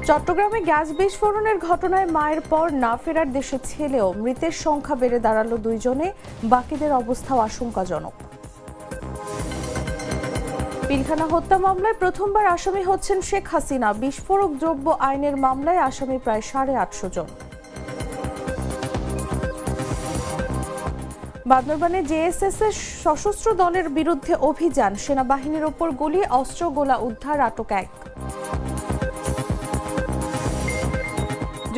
চট্টগ্রামে গ্যাস বিস্ফোরণের ঘটনায় মায়ের পর না ফেরার দেশে ছেলেও মৃতের সংখ্যা বেড়ে দাঁড়ালো 2 জনে, বাকিদের অবস্থাও আশঙ্কাজনক। পিলখানা হত্যা মামলায় প্রথমবার আসামি হচ্ছেন শেখ হাসিনা। বিস্ফোরক দ্রব্য আইনের মামলায় আসামি প্রায় 850 জন। বান্দরবানে জেএসএস এর সশস্ত্র দলের বিরুদ্ধে অভিযান, সেনাবাহিনীর ওপর গুলি, অস্ত্রগোলা উদ্ধার, আটক 1।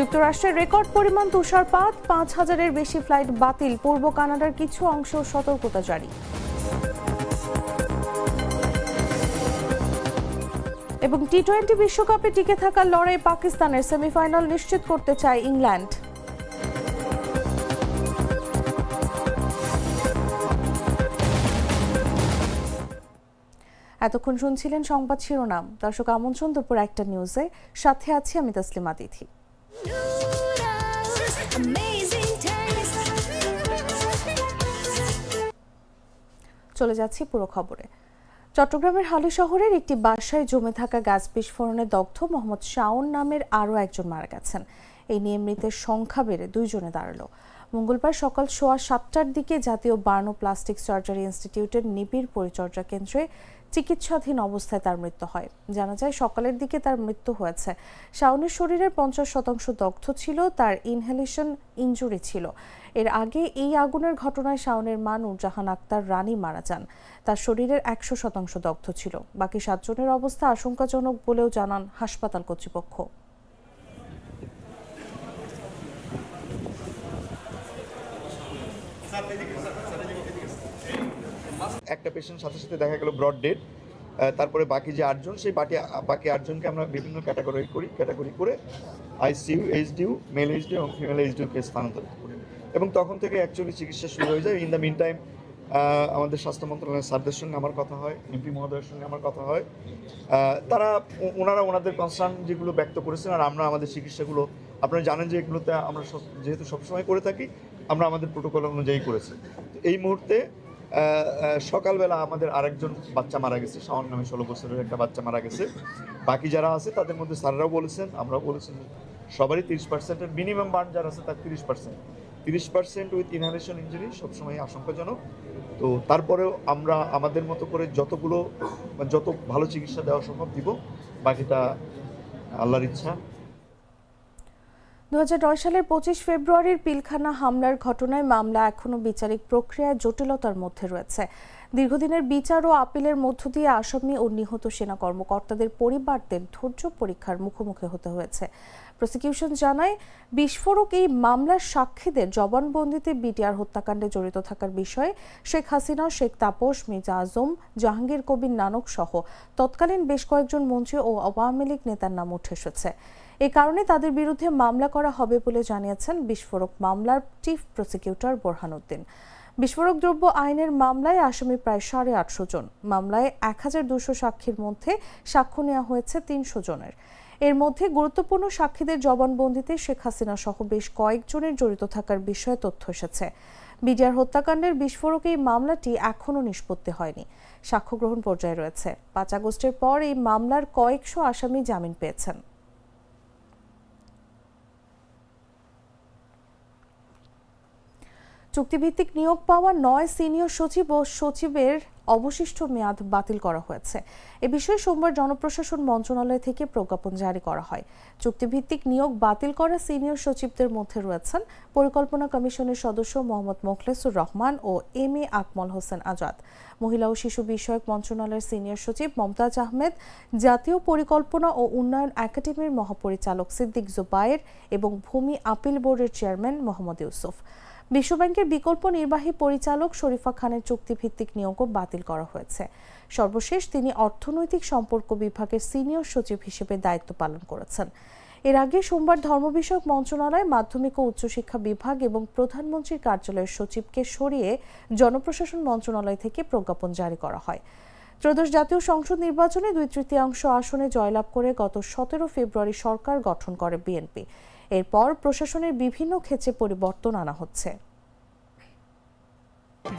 যুক্তরাষ্ট্রের রেকর্ড পরিমাণ তুষারপাত, 5000-এর বেশি ফ্লাইট বাতিল, পূর্ব কানাডার কিছু অংশ সতর্কতা জারি। এবং টি-20 বিশ্বকাপে টিকে থাকার লড়াই পাকিস্তানের, সেমিফাইনাল নিশ্চিত করতে চায় ইংল্যান্ড। এতক্ষণ শুনছিলেন সংবাদ শিরোনাম। দর্শক, আমন্ত্রণ দুপুর 1টা নিউজে, সাথে আছি আমি তাসলিমা তিথি। চলে যাচ্ছি পুরো খবরে। চট্টগ্রামের হালি শহরের একটি বাসায় জমে থাকা গ্যাস বিস্ফোরণে দগ্ধ মোহাম্মদ শাওন নামের আরও একজন মারা গেছেন। এই নিয়ে মৃতের সংখ্যা বেড়ে 2 জনে দাঁড়ালো। মঙ্গলবার সকাল 7:15টার দিকে জাতীয় বার্ন প্লাস্টিক সার্জারি ইনস্টিটিউটের নিবিড় পরিচর্যা কেন্দ্রে চিকিৎসাধীন অবস্থায় তার মৃত্যু হয়। জানা যায় সকালের দিকে তার মৃত্যু হয়েছে। শাওনের শরীরের 50% দগ্ধ ছিল, তার ইনহেলেশন ইনজুরি ছিল। এর আগে এই আগুনের ঘটনায় শাওনের মা নূরজাহান আক্তার রানী মারা যান। তার শরীরের 100% দগ্ধ ছিল। বাকি 7 জনের অবস্থা আশঙ্কাজনক বলেও জানান হাসপাতাল কর্তৃপক্ষ। একটা পেশেন্ট সাথে সাথে দেখা গেল ব্রড ডেড। তারপরে বাকি যে 8 জন, সেই বাকি 8 জনকে আমরা বিভিন্ন ক্যাটাগরি করে আইসিইউ, এইচডিইউ, মেল এইচডিইউ এবং ফিমেল এইচডিইউকে স্থানান্তরিত করি। এবং তখন থেকে অ্যাকচুয়ালি চিকিৎসা শুরু হয়ে যায়। ইন দ্য মিন টাইম আমাদের স্বাস্থ্য মন্ত্রণালয়ের স্যারদের সঙ্গে আমার কথা হয়, এমপি মহোদয়ের সঙ্গে আমার কথা হয়। ওনারা ওনাদের কনসার্ন যেগুলো ব্যক্ত করেছেন, আর আমরা আমাদের চিকিৎসাগুলো, আপনারা জানেন যে এগুলোতে আমরা যেহেতু সবসময় করে থাকি, আমরা আমাদের প্রোটোকল অনুযায়ী করেছি। এই মুহূর্তে সকালবেলা আমাদের আরেকজন বাচ্চা মারা গেছে, শাওন নামে 16 বছরের একটা বাচ্চা মারা গেছে। বাকি যারা আছে তাদের মধ্যে স্যাররাও বলেছেন, আমরাও বলেছেন, সবারই 30%-এর মিনিমাম বার্ন যারা আছে তার 30% উইথ ইনহেলেশন ইনজুরি সবসময় আশঙ্কাজনক। তো তারপরেও আমরা আমাদের মতো করে যত ভালো চিকিৎসা দেওয়া সম্ভব দিব, বাকিটা আল্লাহর ইচ্ছা। 2009 সালের 25 ফেব্রুয়ারির পিলখানা হামলার ঘটনায় মামলা এখনো বিচারিক প্রক্রিয়ায় জটিলতার মধ্যে রয়েছে। দীর্ঘদিনের বিচার ও আপিলের মধ্য দিয়ে আসামি ও নিহত সেনা কর্মকর্তাদের পরিবারদের ধৈর্য পরীক্ষার মুখোমুখি হতে হয়েছে। প্রসিকিউশন জানায়, বিস্ফোরক এই মামলার সাক্ষীদের জবানবন্দিতে বিটিআর হত্যাকাণ্ডে জড়িত থাকার বিষয়ে শেখ হাসিনা, শেখ তাপস, মির্জা আজম, জাহাঙ্গীর কবির নানক সহ তৎকালীন বেশ কয়েকজন মন্ত্রী ও আওয়ামী লীগ নেতার নাম উঠে এসেছে। এ কারণে তাদের বিরুদ্ধে মামলা করা হবে বলে জানিয়েছেন বিস্ফোরক মামলার চিফ প্রসিকিউটর বোরহানউদ্দিন। বিস্ফোরক দ্রব্য আইনের মামলায় আসামি প্রায় 850 জন। মামলায় 1200 সাক্ষীর মধ্যে সাক্ষ্য নেওয়া হয়েছে 300 জনের। এর মধ্যে গুরুত্বপূর্ণ সাক্ষীদের জবানবন্দিতে শেখ হাসিনা সহ বেশ কয়েকজনের জড়িত থাকার বিষয়ে তথ্য এসেছে। বিডিআর হত্যাকাণ্ডের বিস্ফোরক এই মামলাটি এখনও নিষ্পত্তি হয়নি, সাক্ষ্য গ্রহণ পর্যায়ে রয়েছে। 5 আগস্টের পর এই মামলার কয়েকশো আসামি জামিন পেয়েছেন। চুক্তিভিত্তিক নিয়োগ পাওয়া 9 সিনিয়র সচিব ও সচিবের অবশিষ্ট মেয়াদ বাতিল করা হয়েছে। এ বিষয়ে সোমবার জনপ্রশাসন মন্ত্রণালয় থেকে প্রজ্ঞাপন জারি করা হয়। চুক্তিভিত্তিক নিয়োগ বাতিল করা সিনিয়র সচিবদের মধ্যে রয়েছেন পরিকল্পনা কমিশনের সদস্য মোহাম্মদ মোখলেসুর রহমান ও এম.এ. আকমল হোসেন আজাদ, মহিলা ও শিশু বিষয়ক মন্ত্রণালয়ের সিনিয়র সচিব মমতাজ আহমেদ, জাতীয় পরিকল্পনা ও উন্নয়ন একাডেমির মহাপরিচালক সিদ্দিক জুবায়ের এবং ভূমি আপিল বোর্ডের চেয়ারম্যান মোহাম্মদ ইউসুফ। বিশ্বব্যাংকের বিকল্প নির্বাহী পরিচালক শরীফা খানের চুক্তিভিত্তিক নিয়োগও বাতিল করা হয়েছে। সর্বশেষ তিনি অর্থনৈতিক সম্পর্ক বিভাগের সিনিয়র সচিব হিসেবে দায়িত্ব পালন করেছেন। এর আগে সোমবার ধর্ম বিষয়ক মন্ত্রণালয়, মাধ্যমিক ও উচ্চশিক্ষা বিভাগ এবং প্রধানমন্ত্রীর কার্যালয়ের সচিবকে সরিয়ে জনপ্রশাসন মন্ত্রণালয় থেকে প্রজ্ঞাপন জারি করা হয়। ত্রয়োদশ জাতীয় সংসদ নির্বাচনে 2/3 আসনে জয়লাভ করে গত 17 ফেব্রুয়ারি সরকার গঠন করে বিএনপি। এরপর প্রশাসনের বিভিন্ন ক্ষেত্রে পরিবর্তন আনা হচ্ছে।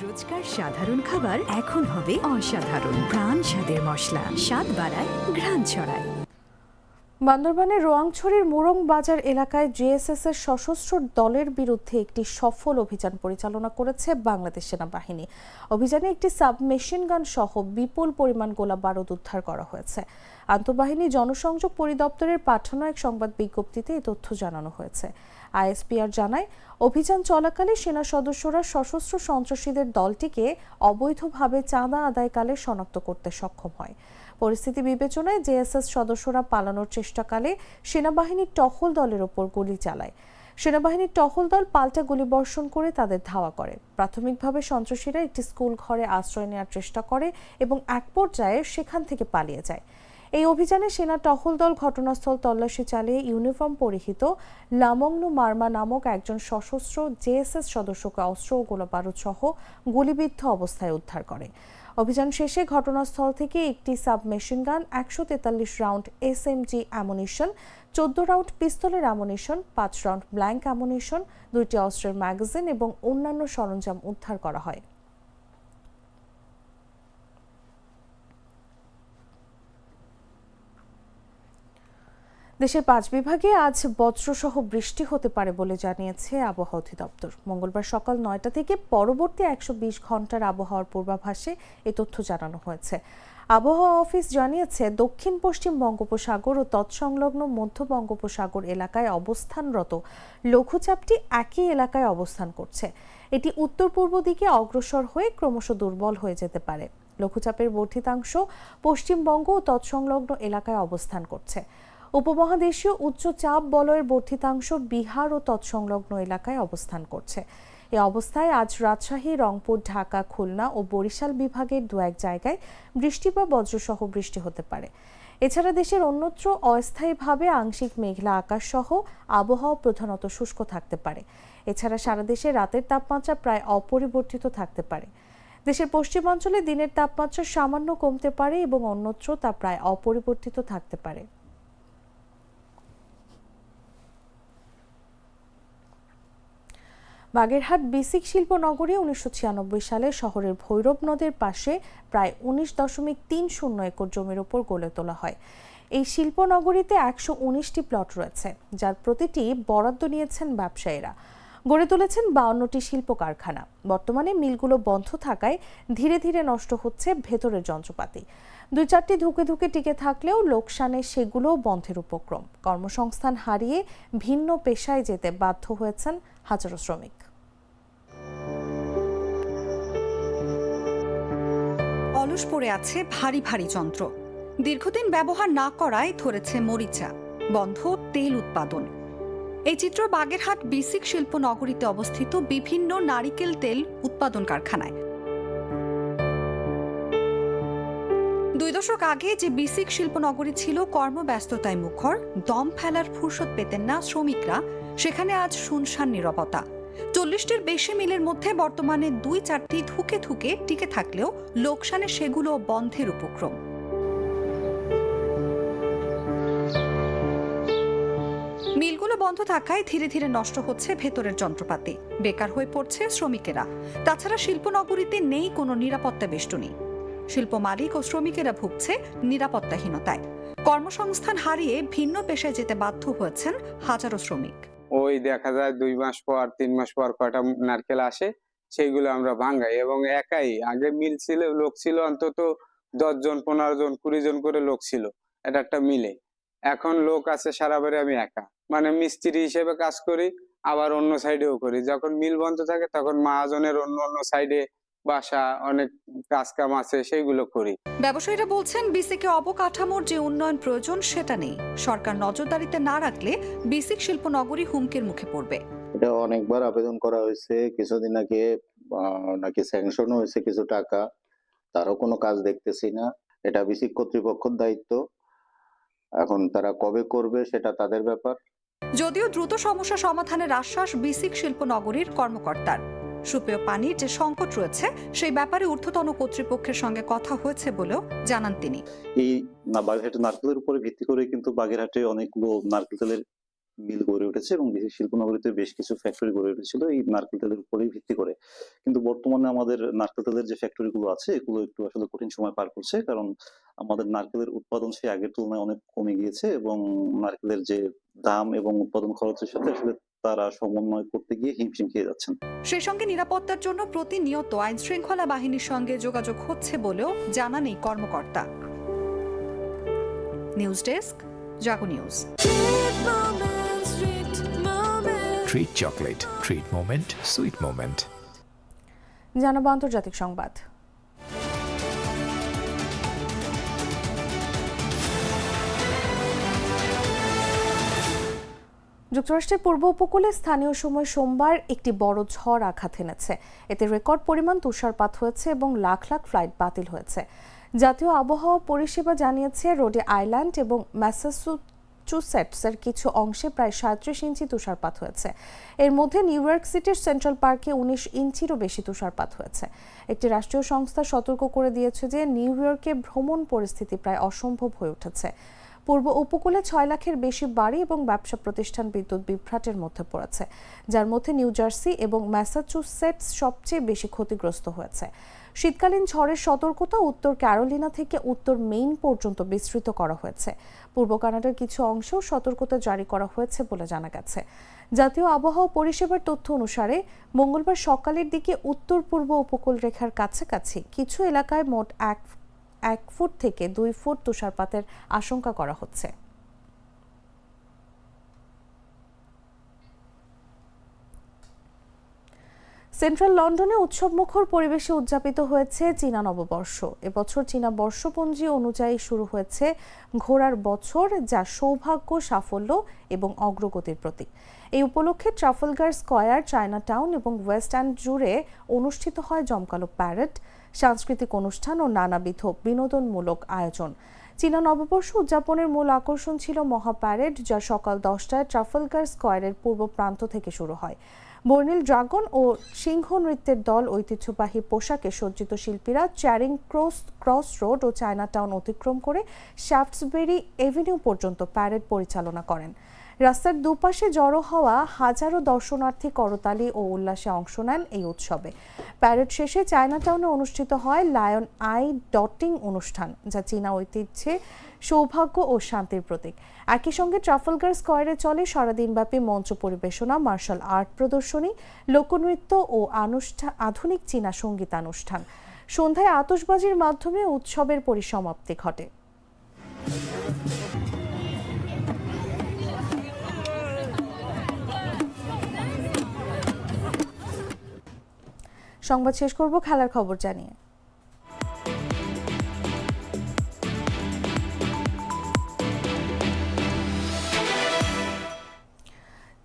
রোজকার সাধারণ খাবার এখন হবে অসাধারণ। প্রাণ স্বাদের মশলা, স্বাদ বাড়ায়, ঘ্রাণ ছড়ায়। বান্দরবানের রোয়াংছড়ির মুরং বাজার এলাকায় জেএসএস এর সশস্ত্র দলের বিরুদ্ধে একটি সফল অভিযান পরিচালনা করেছে বাংলাদেশ সেনাবাহিনী। অভিযানে একটি সাবমেশিন গান সহ বিপুল পরিমাণ গোলা বারুদ উদ্ধার করা হয়েছে। আন্তঃবাহিনী জনসংযোগ পরিদপ্তরের পাঠানো এক সংবাদ বিজ্ঞপ্তিতে এই তথ্য জানানো হয়েছে। আইএসপিআর জানায়, অভিযান চলাকালে সেনা সদস্যরা সশস্ত্র সন্ত্রাসীদের দলটিকে অবৈধভাবে চাঁদা আদায়কালে শনাক্ত করতে সক্ষম হয়। পরিস্থিতি বিবেচনায় জেএসএস সদস্যরা পালানোর চেষ্টাকালে সেনাবাহিনীর টহল দলের ওপর গুলি চালায়। সেনাবাহিনীর টহল দল পাল্টা গুলিবর্ষণ করে তাদের ধাওয়া করে। প্রাথমিকভাবে সন্ত্রাসীরা একটি স্কুল ঘরে আশ্রয় নেওয়ার চেষ্টা করে এবং এক পর্যায়ে সেখান থেকে পালিয়ে যায়। এই অভিযানে সেনা টহল দল ঘটনাস্থল তল্লাশি চালিয়ে ইউনিফর্ম পরিহিত লামংনু মার্মা নামক একজন সশস্ত্র জেএসএস সদস্যকে অস্ত্র ও গোলাবারুদ সহ গুলিবিদ্ধ অবস্থায় উদ্ধার করে। অভিযান শেষে ঘটনাস্থল থেকে একটি submachine gun, 143 round SMG ammunition, 14 round পিস্তলের অ্যামুনিশন, 5 রাউন্ড ব্ল্যাঙ্ক অ্যামুনিশন, 2টি অস্ত্রের ম্যাগাজিন এবং অন্যান্য সরঞ্জাম উদ্ধার করা হয়। দেশের 5 বিভাগে আজ বজ্রসহ বৃষ্টি হতে পারে বলে জানিয়েছে আবহাওয়া অধিদপ্তর। মঙ্গলবার সকাল 9টা থেকে পরবর্তী 120 ঘন্টার আবহাওয়ার পূর্বাভাসে এই তথ্য জানানো হয়েছে। আবহাওয়া অফিস জানিয়েছে, দক্ষিণ পশ্চিম বঙ্গোপসাগর ও তৎসংলগ্ন মধ্য বঙ্গোপসাগর এলাকায় অবস্থানরত লঘুচাপটি একই এলাকায় অবস্থান করছে। এটি উত্তর পূর্ব দিকে অগ্রসর হয়ে ক্রমশ দুর্বল হয়ে যেতে পারে। লঘুচাপের বর্ধিতাংশ পশ্চিমবঙ্গ ও তৎসংলগ্ন এলাকায় অবস্থান করছে। উপমহাদেশীয় উচ্চচাপ বলয়ের বর্ধিতাংশ বিহার ও তৎসংলগ্ন এলাকায় অবস্থান করছে। এ অবস্থায় আজ রাজশাহী, রংপুর, ঢাকা, খুলনা ও বরিশাল বিভাগের দু এক জায়গায় বৃষ্টি বা বজ্রসহ বৃষ্টি হতে পারে। এছাড়া দেশের অন্যত্র অস্থায়ীভাবে আংশিক মেঘলা আকাশ সহ আবহাওয়া প্রধানত শুষ্ক থাকতে পারে। এছাড়া সারা দেশে রাতের তাপমাত্রা প্রায় অপরিবর্তিত থাকতে পারে। দেশের পশ্চিমাঞ্চলে দিনের তাপমাত্রা সামান্য কমতে পারে এবং অন্যত্র তা প্রায় অপরিবর্তিত থাকতে পারে। বাগেরহাট বিসিক শিল্পনগরী 1996 সালে শহরের ভৈরব নদের পাশে প্রায় 19.30 একর জমির উপর গড়ে তোলা হয়। এই শিল্পনগরীতে 119টি প্লট রয়েছে, যার প্রতিটি বরাদ্দ নিয়েছেন ব্যবসায়ীরা। গড়ে তুলেছেন 52টি শিল্প কারখানা। বর্তমানে মিলগুলো বন্ধ থাকায় ধীরে ধীরে নষ্ট হচ্ছে ভেতরের যন্ত্রপাতি। 2-4টি ধুকে ধুকে টিকে থাকলেও লোকসানে সেগুলোও বন্ধের উপক্রম। কর্মসংস্থান হারিয়ে ভিন্ন পেশায় যেতে বাধ্য হয়েছেন হাজারো শ্রমিক। অলস পড়ে আছে ভারী ভারী যন্ত্র। দীর্ঘদিন ব্যবহার না করায় ধরেছে মরিচা, বন্ধ তেল উৎপাদন। এই চিত্র বাগেরহাট বিসিক শিল্প নগরীতে অবস্থিত বিভিন্ন নারিকেল তেল উৎপাদন কারখানায়। 2 দশক আগে যে বিসিক শিল্পনগরী ছিল কর্মব্যস্ততায় মুখর, দম ফেলার ফুরসত পেতেন না শ্রমিকরা, সেখানে আজ শুনশান নীরবতা। 40টির বেশি মিলের মধ্যে বর্তমানে 2-4টি ধুকে ধুকে টিকে থাকলেও লোকসানে সেগুলো বন্ধের উপক্রম। মিলগুলো বন্ধ থাকায় ধীরে ধীরে নষ্ট হচ্ছে ভেতরের যন্ত্রপাতি, বেকার হয়ে পড়ছে শ্রমিকেরা। তাছাড়া শিল্পনগরীতে নেই কোনো নিরাপত্তা বেষ্টনী। শিল্প মালিক ও শ্রমিকেরা ভুগছে নিরাপত্তাহীনতায়। কর্মসংস্থান হারিয়ে ভিন্ন পেশায় যেতে বাধ্য হয়েছেন হাজারো শ্রমিক। ওই দেখা যায় 2 মাস পর 3 মাস পর কয়টা নারকেল আসে, সেইগুলো আমরা ভাঙাই এবং একাই। আগে মিল ছিল, লোক ছিল অন্তত 10 জন, 15 জন, 20 জন করে লোক ছিল এটা একটা মিলে। এখন লোক আছে সারা বাড়ি, আমি একা, মানে মিস্ত্রি হিসেবে কাজ করি, আবার অন্য সাইডেও করি। যখন মিল বন্ধ থাকে তখন মহাজনের অন্য অন্য সাইডে বাসা, অনেক কাজ কাম আছে, সেইগুলো করি। ব্যবসায়ীরা বলছেন, বিসিকে অবকাঠামোর যে উন্নয়ন প্রয়োজন সেটা নেই। সরকার নজরদারিতে না রাখলে বিসিক শিল্পনগরী হুমকির মুখে পড়বে। এটা অনেকবার আবেদন করা হয়েছে, কিছুদিন আগে নাকি স্যাংশন হয়েছে কিছু টাকা, তারও কোনো কাজ দেখতেছি না। এটা বিসিক কর্তৃপক্ষের দায়িত্ব, এখন তারা কবে করবে সেটা তাদের ব্যাপার। যদিও দ্রুত সমস্যা সমাধানের আশ্বাস বিসিক শিল্পনগরীর কর্মকর্তার। সুপেয় পানির যে সংকট রয়েছে সেই ব্যাপারে ঊর্ধ্বতন কর্তৃপক্ষের সঙ্গে কথা হয়েছে বলেও জানান তিনি। এই বাগেরহাটের নারকেলের উপরে ভিত্তি করে কিন্তু বাগেরহাটে অনেকগুলো নারকেল তেলের মিল গড়ে উঠেছে এবং শিল্পনগরীতে বেশ কিছু ফ্যাক্টরি গড়ে উঠেছিল এই নারকেল তেলের উপরেই ভিত্তি করে। কিন্তু বর্তমানে আমাদের নারকেল তেলের যে ফ্যাক্টরি গুলো আছে এগুলো একটু আসলে কঠিন সময় পার করছে, কারণ আমাদের নারকেলের উৎপাদন সেই আগের তুলনায় অনেক কমে গিয়েছে এবং নারকেলের যে দাম এবং উৎপাদন খরচের সাথে আসলে তারা সমন্বয় করতে গিয়ে হিমশিম খেয়ে যাচ্ছেন। সেই সঙ্গে নিরাপত্তার জন্য প্রতিনিয়ত আইন শৃঙ্খলা বাহিনীর সঙ্গে যোগাযোগ হচ্ছে বলেও জানান এই কর্মকর্তা। নিউজ ডেস্ক, জাগো news. Treat chocolate. Treat moment. Sweet moment. জানাবো আন্তর্জাতিক সংবাদ। যুক্তরাষ্ট্রের পূর্ব উপকূলে স্থানীয় সময় সোমবার একটি বড় ঝড় আঘাত এনেছে। এতে রেকর্ড পরিমাণ তুষারপাত হয়েছে এবং লাখ লাখ ফ্লাইট বাতিল হয়েছে। জাতীয় আবহাওয়া পরিষেবা জানিয়েছে রোডে আইল্যান্ড এবং ম্যাসাচুসেটসের কিছু অংশে প্রায় 37 ইঞ্চি তুষারপাত হয়েছে। এর মধ্যে নিউ ইয়র্ক সিটির সেন্ট্রাল পার্কে 19 ইঞ্চিরও বেশি তুষারপাত হয়েছে। একটি রাষ্ট্রীয় সংস্থা সতর্ক করে দিয়েছে যে নিউ ইয়র্কে ভ্রমণ পরিস্থিতি প্রায় অসম্ভব হয়ে উঠেছে। পূর্ব উপকূলে 6 লাখের বেশি বাড়ি এবং ব্যবসা প্রতিষ্ঠান বিদ্যুৎ বিভ্রাটের মধ্যে পড়েছে, যার মধ্যে নিউ জার্সি এবং ম্যাসাচুসেটস সবচেয়ে বেশি ক্ষতিগ্রস্ত হয়েছে। শীতকালীন ঝড়ের সতর্কতা উত্তর ক্যারোলিনা থেকে উত্তর মেইন পর্যন্ত বিস্তৃত করা হয়েছে। পূর্ব কানাডার কিছু অংশেও সতর্কতা জারি করা হয়েছে বলে জানা গেছে। জাতীয় আবহাওয়া পরিষেবার তথ্য অনুসারে মঙ্গলবার সকালের দিকে উত্তর পূর্ব উপকূল রেখার কাছাকাছি কিছু এলাকায় মোট 1 ফুট থেকে 2 ফুট তুষারপাতের আশঙ্কা করা হচ্ছে। সেন্ট্রাল লন্ডনে উৎসবমুখর পরিবেশে উদযাপিত হয়েছে চীনা নববর্ষ। এবছর চীনা বর্ষপঞ্জি অনুযায়ী শুরু হয়েছে ঘোড়ার বছর, যা সৌভাগ্য, সাফল্য এবং অগ্রগতির প্রতীক। এই উপলক্ষে ট্রাফলগার স্কয়ার, চায়না টাউন এবং ওয়েস্ট এন্ড জুড়ে অনুষ্ঠিত হয় জমকালো প্যারেড, সাংস্কৃতিক অনুষ্ঠান ও নানাবিধ বিনোদনমূলক আয়োজন। চীনা নববর্ষ উদযাপনের মূল আকর্ষণ ছিল মহা প্যারেড, যা সকাল 10টায় ট্রাফলগার স্কয়ারের পূর্ব প্রান্ত থেকে শুরু হয়। বর্ণিল ড্রাগন ও সিংহ নৃত্যের দল, ঐতিহ্যবাহী পোশাকে সজ্জিত শিল্পীরা চ্যারিং ক্রস রোড ও চায়না টাউন অতিক্রম করে শ্যাফটসবেরি এভিনিউ পর্যন্ত প্যারেড পরিচালনা করেন। রাস্তার দুপাশে জড়ো হওয়া হাজারো দর্শনার্থী করতালি ও উল্লাসে অংশ নেন এই উৎসবে। প্যারেড শেষে চায়না টাউনে অনুষ্ঠিত হয় লায়ন আই ডটিং অনুষ্ঠান, যা চীনা ঐতিহ্যে সৌভাগ্য ও শান্তির প্রতীক। একই সঙ্গে ট্রাফলগার স্কয়ারে চলে সারাদিনব্যাপী মঞ্চ পরিবেশনা, মার্শাল আর্ট প্রদর্শনী, লোকনৃত্য ও আধুনিক চীনা সঙ্গীতানুষ্ঠান। সন্ধ্যায় আতশবাজির মাধ্যমে উৎসবের পরিসমাপ্তি ঘটে। সংবাদ শেষ করব খেলার খবর জানিয়ে।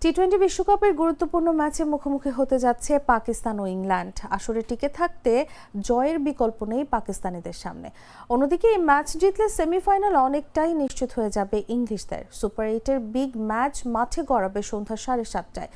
টি-20 বিশ্বকাপের গুরুত্বপূর্ণ ম্যাচে মুখোমুখি হতে যাচ্ছে পাকিস্তান ও ইংল্যান্ড। আসরে টিকে থাকতে জয়ের বিকল্প নেই পাকিস্তানিদের সামনে। অন্যদিকে এই ম্যাচ জিতলে সেমিফাইনাল অনেকটাই নিশ্চিত হয়ে যাবে ইংলিশদের। সুপার 8-এর বিগ ম্যাচ মাঠে গড়াবে সন্ধ্যা 7:30টায়।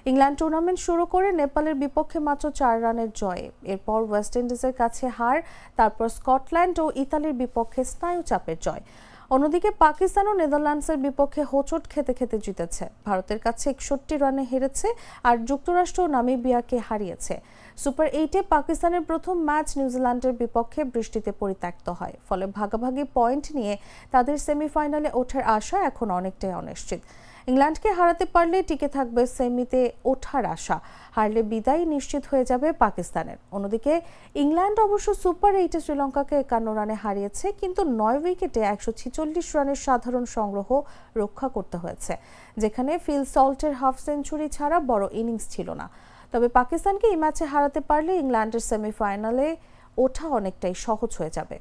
ইংল্যান্ড টুর্নামেন্ট শুরু করে নেপালের বিপক্ষে মাত্র 4 রানের জয়ে, এরপর ওয়েস্ট ইন্ডিজের কাছে হার, তারপর স্কটল্যান্ড ও ইতালির বিপক্ষে স্নায়ুচাপের জয়। অন্যদিকে পাকিস্তান ও নেদারল্যান্ডসের বিপক্ষে হোঁচট খেতে খেতে জিতেছে। ভারতের কাছে 61 রানে হেরেছে আর যুক্তরাষ্ট্র ও নামিবিয়াকে হারিয়েছে। সুপার 8-এ পাকিস্তানের প্রথম ম্যাচ নিউজিল্যান্ডের বিপক্ষে বৃষ্টিতে পরিত্যক্ত হয়, ফলে ভাগাভাগি পয়েন্ট নিয়ে তাদের সেমিফাইনালে ওঠার আশা এখন অনেকটাই অনিশ্চিত। ইংল্যান্ডকে হারাতে পারলে টিকে থাকবে সেমিতে ওঠার আশা, হারলে বিদায় নিশ্চিত হয়ে যাবে পাকিস্তানের। অন্যদিকে ইংল্যান্ড অবশ্য সুপার 8-এ শ্রীলঙ্কাকে 51 রানে হারিয়েছে, কিন্তু 9 উইকেটে 146 রানের সাধারণ সংগ্রহ রক্ষা করতে হয়েছে, যেখানে ফিল সল্টের হাফ সেঞ্চুরি ছাড়া বড় ইনিংস ছিল না। তবে পাকিস্তানকে এই ম্যাচে হারাতে পারলে ইংল্যান্ডের সেমিফাইনালে ওঠা অনেকটাই সহজ হয়ে যাবে।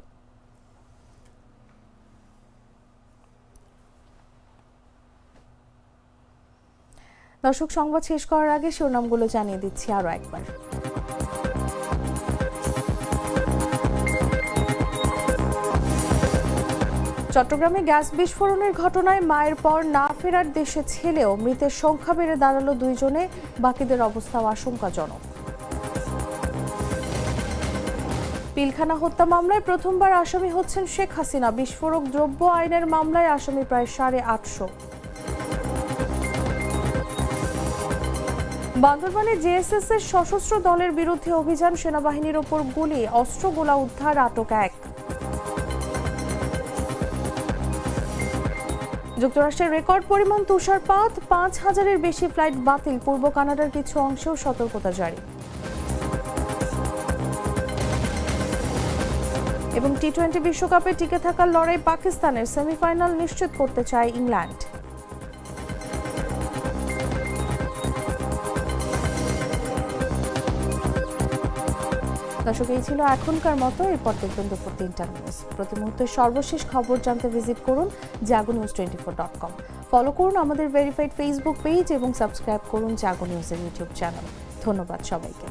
দর্শক, সংবাদ শেষ করার আগে শিরোনামগুলো জানিয়ে দিচ্ছি আরো একবার। চট্টগ্রামে গ্যাস বিস্ফোরণের ঘটনায় মায়ের পর না ফেরার দেশে ছেলেও মৃতের সংখ্যা বেড়ে দাঁড়ালো 2 জনে, বাকিদের অবস্থাও আশঙ্কাজনক। পিলখানা হত্যা মামলায় প্রথমবার আসামি হচ্ছেন শেখ হাসিনা। বিস্ফোরক দ্রব্য আইনের মামলায় আসামি প্রায় 850। বান্দরবানে জেএসএস এর সশস্ত্র দলের বিরুদ্ধে অভিযান, সেনাবাহিনীর ওপর গুলি, অস্ত্রগোলা উদ্ধার, আটক এক। যুক্তরাষ্ট্রের রেকর্ড পরিমাণ তুষারপাত, ৫,০০০-এর বেশি ফ্লাইট বাতিল, পূর্ব কানাডার কিছু অংশেও সতর্কতা জারি। এবং টি-20 বিশ্বকাপে টিকে থাকার লড়াই পাকিস্তানের, সেমিফাইনাল নিশ্চিত করতে চায় ইংল্যান্ড। দর্শক, এই ছিল এখনকার মতো। এরপর দেখবেন দুপুর ৩টা নিউজ। প্রতি মুহূর্তে সর্বশেষ খবর জানতে ভিজিট করুন jagonews24.com। ফলো করুন আমাদের ভেরিফাইড ফেসবুক পেজ এবং সাবস্ক্রাইব করুন জাগো নিউজের ইউটিউব চ্যানেল। ধন্যবাদ সবাইকে।